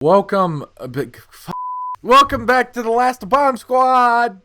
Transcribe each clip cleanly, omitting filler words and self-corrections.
Welcome, welcome back to the Last Bomb Squad.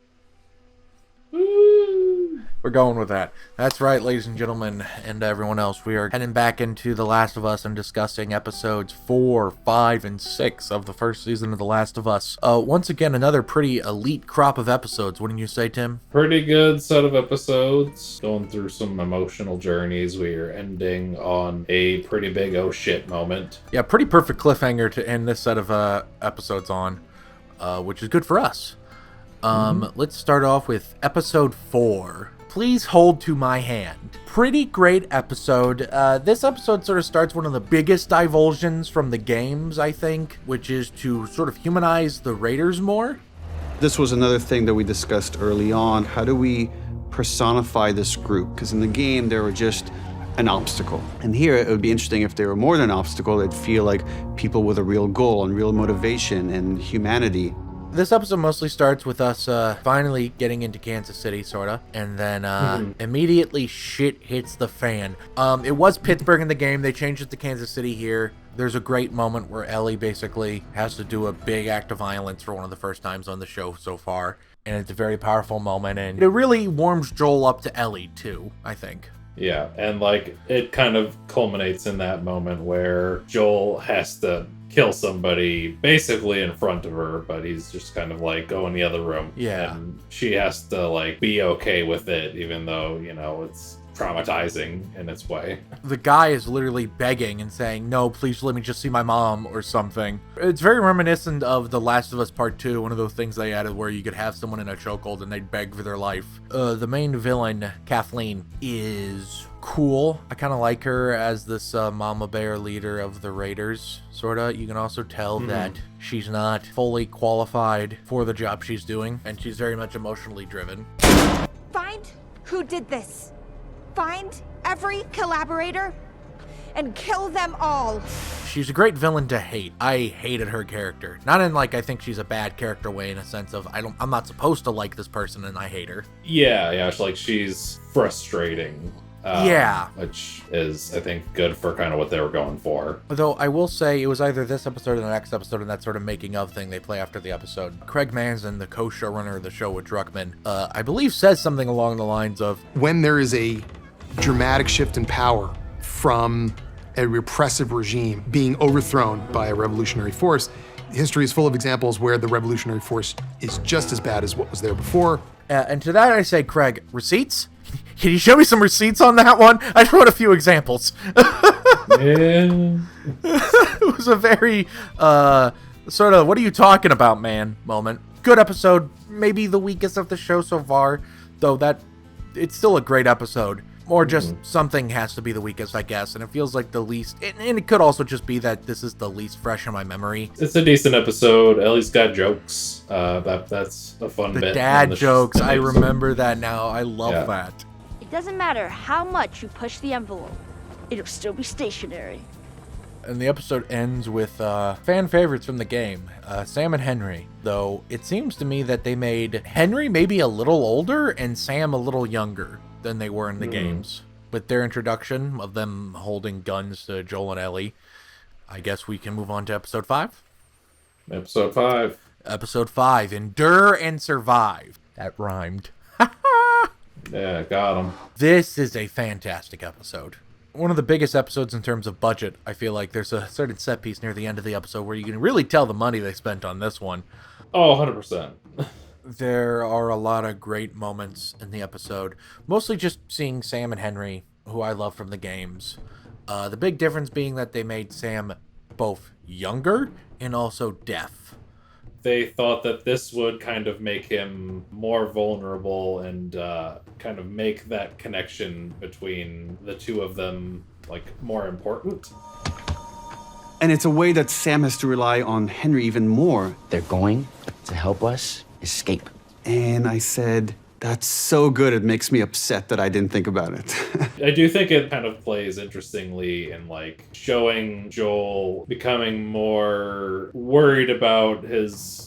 Woo. We're going with that. That's right, ladies and gentlemen, and everyone else. We are heading back into The Last of Us and discussing episodes 4, 5, and 6 of the first season of The Last of Us. Once again, another pretty elite crop of episodes, wouldn't you say, Tim? Pretty good set of episodes. Going through some emotional journeys. We are ending on a pretty big oh shit moment. Yeah, pretty perfect cliffhanger to end this set of episodes on, which is good for us. Let's start off with episode 4. Please hold to my hand. Pretty great episode. This episode sort of starts one of the biggest divulsions from the games, I think, which is to sort of humanize the Raiders more. This was another thing that we discussed early on. How do we personify this group? Because in the game, they were just an obstacle. And here, it would be interesting if they were more than an obstacle. It'd feel like people with a real goal and real motivation and humanity. This episode mostly starts with us finally getting into Kansas City, sorta, and then immediately shit hits the fan. It was Pittsburgh in the game. They changed it to Kansas City here. There's a great moment where Ellie basically has to do a big act of violence for one of the first times on the show so far, and it's a very powerful moment, and it really warms Joel up to Ellie, too, I think. Yeah, and like it kind of culminates in that moment where Joel has to kill somebody basically in front of her, but he's just kind of like go in the other room. Yeah. And she has to like be okay with it, even though, you know, it's traumatizing in its way. The guy is literally begging and saying, no, please let me just see my mom or something. It's very reminiscent of The Last of Us Part 2, one of those things they added where you could have someone in a chokehold and they'd beg for their life. The main villain, Kathleen, is cool. I kind of like her as this mama bear leader of the Raiders, sorta. You can also tell that she's not fully qualified for the job she's doing, and she's very much emotionally driven. Find who did this. Find every collaborator and kill them all. She's a great villain to hate. I hated her character. Not in like I think she's a bad character way, in a sense of I'm not supposed to like this person and I hate her. Yeah, it's like she's frustrating. Yeah. Which is, I think, good for kind of what they were going for. Though I will say it was either this episode or the next episode and that sort of making of thing they play after the episode. Craig Manzin, the co-showrunner of the show with Druckmann, I believe says something along the lines of, when there is a dramatic shift in power from a repressive regime being overthrown by a revolutionary force, history is full of examples where the revolutionary force is just as bad as what was there before. And to that I say, Craig, receipts? Can you show me some receipts on that one? I wrote a few examples. Yeah. It was a very, sort of, what are you talking about, man, moment. Good episode. Maybe the weakest of the show so far, though it's still a great episode. Or just something has to be the weakest, I guess, and it feels like the least, and it could also just be that this is the least fresh in my memory. It's a decent episode. Ellie's got jokes. That's a fun bit. The dad jokes, I remember that now. I love that. It doesn't matter how much you push the envelope, it'll still be stationary. And the episode ends with fan favorites from the game, Sam and Henry. Though it seems to me that they made Henry maybe a little older and Sam a little younger than they were in the games. With their introduction of them holding guns to Joel and Ellie, I guess we can move on to episode 5. Episode 5. Episode 5, Endure and Survive. That rhymed. Yeah, got him. This is a fantastic episode. One of the biggest episodes in terms of budget. I feel like there's a certain set piece near the end of the episode where you can really tell the money they spent on this one. Oh, 100%. There are a lot of great moments in the episode. Mostly just seeing Sam and Henry, who I love from the games. The big difference being that they made Sam both younger and also deaf. They thought that this would kind of make him more vulnerable and kind of make that connection between the two of them like more important. And it's a way that Sam has to rely on Henry even more. They're going to help us escape. And I said, that's so good, it makes me upset that I didn't think about it. I do think it kind of plays interestingly in like showing Joel becoming more worried about his,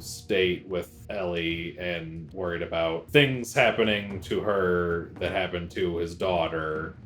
state with Ellie and worried about things happening to her that happened to his daughter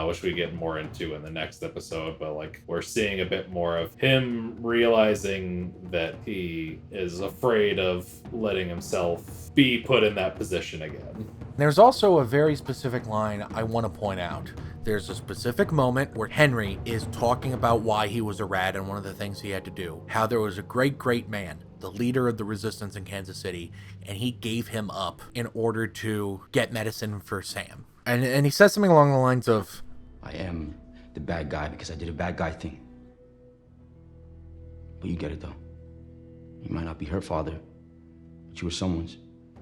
which we get more into in the next episode. But like, we're seeing a bit more of him realizing that he is afraid of letting himself be put in that position again. There's also a very specific line I want to point out. There's a specific moment where Henry is talking about why he was a rat and one of the things he had to do. How there was a great man, the leader of the resistance in Kansas City, and he gave him up in order to get medicine for Sam. And he says something along the lines of, I am the bad guy because I did a bad guy thing. But you get it, though. You might not be her father, but you were someone's.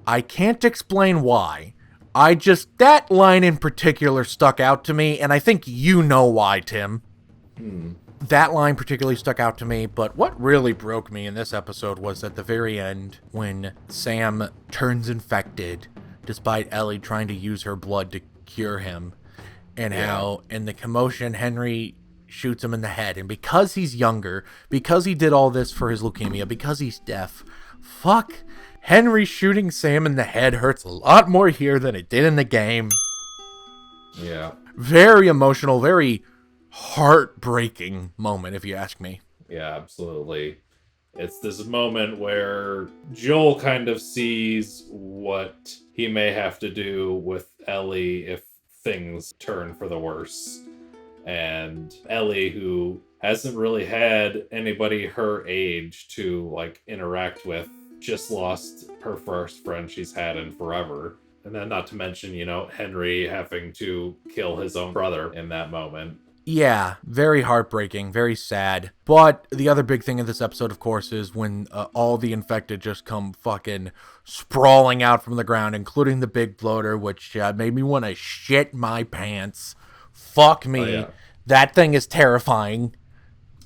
I can't explain why. That line in particular stuck out to me, and I think you know why, Tim. That line particularly stuck out to me, but what really broke me in this episode was at the very end when Sam turns infected, despite Ellie trying to use her blood to cure him, and how in the commotion Henry shoots him in the head, and because he's younger, because he did all this for his leukemia, because he's deaf, fuck, Henry shooting Sam in the head hurts a lot more here than it did in the game. Yeah. Very emotional, very heartbreaking moment, if you ask me. Yeah, absolutely. It's this moment where Joel kind of sees what he may have to do with Ellie if things turn for the worse. And Ellie, who hasn't really had anybody her age to like interact with, just lost her first friend she's had in forever. And then not to mention, Henry having to kill his own brother in that moment. Yeah, very heartbreaking, very sad. But the other big thing of this episode, of course, is when all the infected just come fucking sprawling out from the ground, including the big bloater, which made me want to shit my pants. Fuck me. Oh, yeah. That thing is terrifying.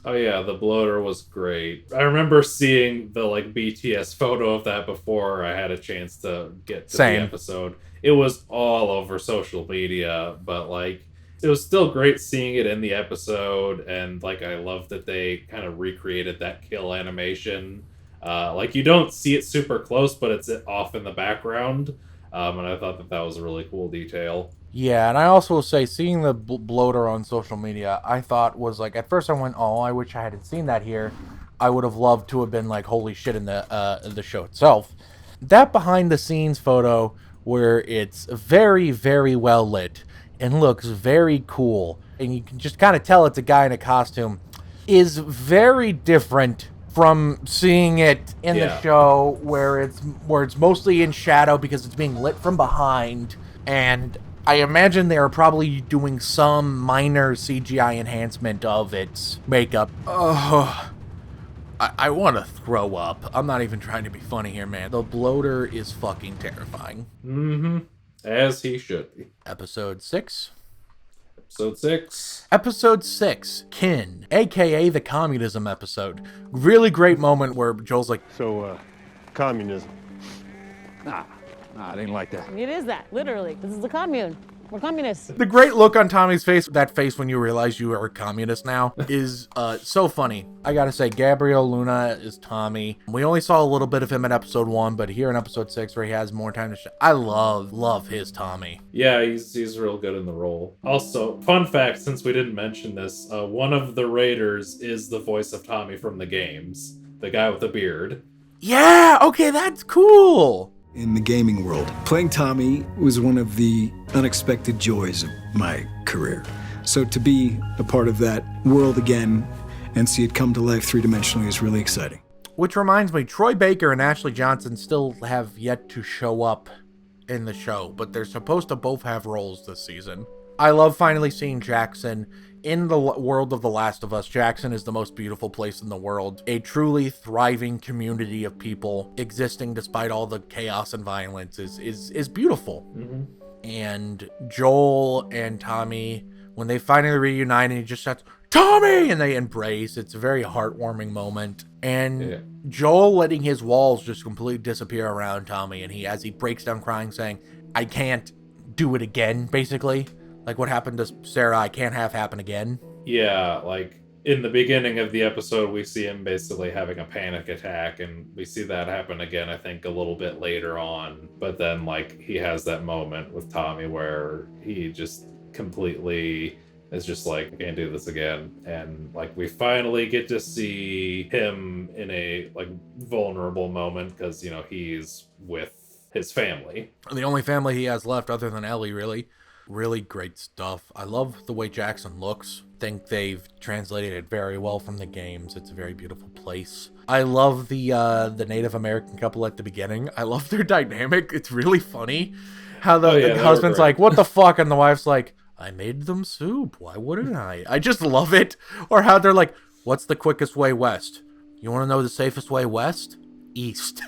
Oh yeah, the bloater was great. I remember seeing the BTS photo of that before I had a chance to get to the episode. It was all over social media, but it was still great seeing it in the episode, and I love that they kind of recreated that kill animation. You don't see it super close, but it's off in the background, and I thought that was a really cool detail. Yeah, and I also will say, seeing the bloater on social media, I thought was at first I went, oh, I wish I hadn't seen that here. I would have loved to have been holy shit in the show itself. That behind the scenes photo where it's very, very well lit and looks very cool, and you can just kind of tell it's a guy in a costume, is very different from seeing it in the show where it's mostly in shadow because it's being lit from behind. And I imagine they are probably doing some minor CGI enhancement of its makeup. I want to throw up. I'm not even trying to be funny here, man. The bloater is fucking terrifying. Mm-hmm. As he should be. Episode 6. Episode 6, Kin, aka the communism episode. Really great moment where Joel's like, So, communism. Nah, it ain't like that. It is that, literally. This is the commune. We're communists. The great look on Tommy's face, that face when you realize you are a communist now, is so funny. I gotta say, Gabriel Luna is Tommy. We only saw a little bit of him in episode 1, but here in episode 6 where he has more time to I love his Tommy. Yeah, he's real good in the role. Also, fun fact, since we didn't mention this, one of the raiders is the voice of Tommy from the games. The guy with the beard. Yeah, okay, that's cool. In the gaming world, playing Tommy was one of the unexpected joys of my career. So to be a part of that world again and see it come to life three-dimensionally is really exciting. Which reminds me, Troy Baker and Ashley Johnson still have yet to show up in the show, but they're supposed to both have roles this season. I love finally seeing Jackson in the world of The Last of Us. Jackson is the most beautiful place in the world. A truly thriving community of people existing despite all the chaos and violence is beautiful. Mm-hmm. And Joel and Tommy, when they finally reunite and he just shouts, Tommy! And they embrace. It's a very heartwarming moment. And Joel letting his walls just completely disappear around Tommy, and as he breaks down crying, saying, I can't do it again, basically. Like what happened to Sarah, I can't have happen again. Yeah, in the beginning of the episode, we see him basically having a panic attack, and we see that happen again, I think, a little bit later on. But then, he has that moment with Tommy where he just completely is just like, I can't do this again. And like we finally get to see him in a like vulnerable moment because, you know, he's with his family. The only family he has left other than Ellie, really. Really great stuff. I love the way Jackson looks. Think they've translated it very well from the games. It's a very beautiful place. I love the Native American couple at the beginning. I love their dynamic. It's really funny how the husband's like, what the fuck? And the wife's like, I made them soup. Why wouldn't I? I just love it. Or how they're like, what's the quickest way west? You want to know the safest way west? East.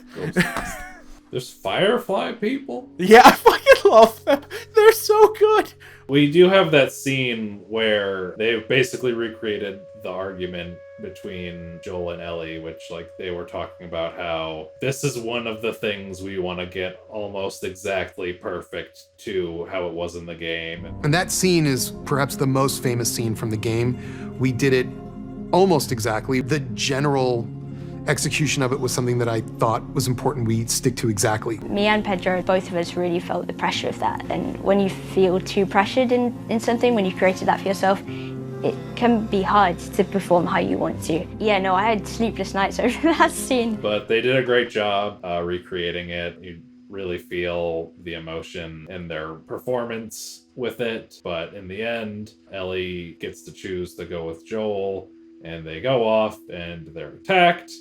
There's Firefly people? Yeah, I fucking love them. They're so good. We do have that scene where they've basically recreated the argument between Joel and Ellie, which like they were talking about how this is one of the things we want to get almost exactly perfect to how it was in the game. And that scene is perhaps the most famous scene from the game. We did it almost exactly. The general execution of it was something that I thought was important we stick to exactly. Me and Pedro, both of us really felt the pressure of that. And when you feel too pressured in something, when you've created that for yourself, it can be hard to perform how you want to. Yeah, no, I had sleepless nights over that scene. But they did a great job recreating it. You really feel the emotion in their performance with it. But in the end, Ellie gets to choose to go with Joel, and they go off and they're attacked.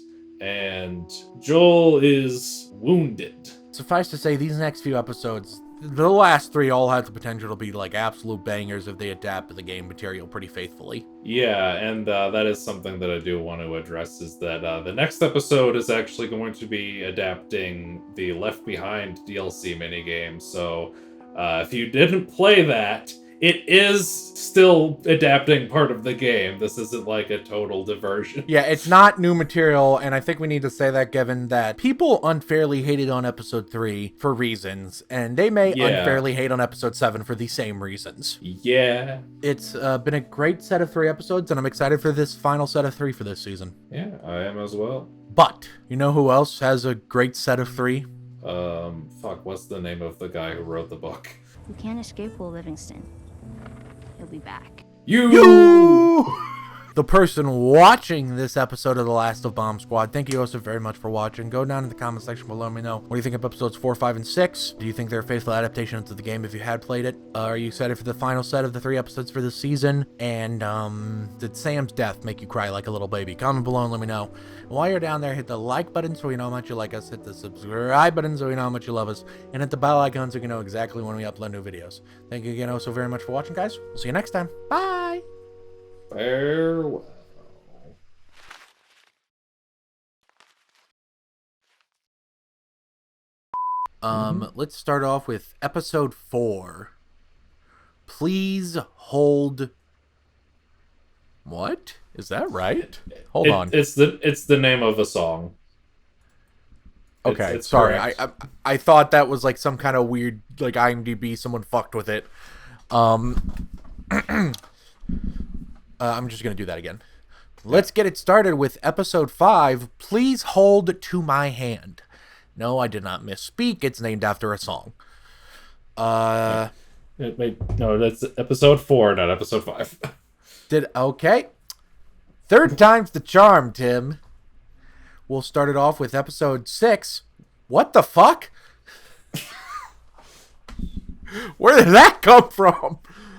And Joel is wounded. Suffice to say, these next few episodes, the last three all have the potential to be like absolute bangers if they adapt the game material pretty faithfully. Yeah, and that is something that I do want to address, is that the next episode is actually going to be adapting the Left Behind DLC minigame. So if you didn't play that, it is still adapting part of the game. This isn't like a total diversion. Yeah, it's not new material, and I think we need to say that given that people unfairly hated on episode 3 for reasons, and they may unfairly hate on episode 7 for the same reasons. Yeah. It's been a great set of 3 episodes, and I'm excited for this final set of 3 for this season. Yeah, I am as well. But, you know who else has a great set of 3? What's the name of the guy who wrote the book? You can't escape Will Livingston. He'll be back. You! The person watching this episode of The Last of Bomb Squad, thank you also very much for watching. Go down in the comment section below and let me know. What do you think of episodes 4, 5, and 6? Do you think they're a faithful adaptation of the game if you had played it? Are you excited for the final set of the 3 episodes for this season? And, did Sam's death make you cry like a little baby? Comment below and let me know. And while you're down there, hit the like button so we know how much you like us. Hit the subscribe button so we know how much you love us. And hit the bell icon so you can know exactly when we upload new videos. Thank you again also very much for watching, guys. We'll see you next time. Bye! Farewell. Let's start off with episode 4. Please hold. What? Is that right? Hold on. It's the name of a song. Okay, it's sorry. correct. I thought that was like some kind of weird like IMDb. Someone fucked with it. I'm just gonna do that again. Let's get it started with episode 5. Please hold to my hand. No, I did not misspeak. It's named after a song. No, that's episode 4, not episode 5. Okay. Third time's the charm, Tim. We'll start it off with episode 6. What the fuck? Where did that come from?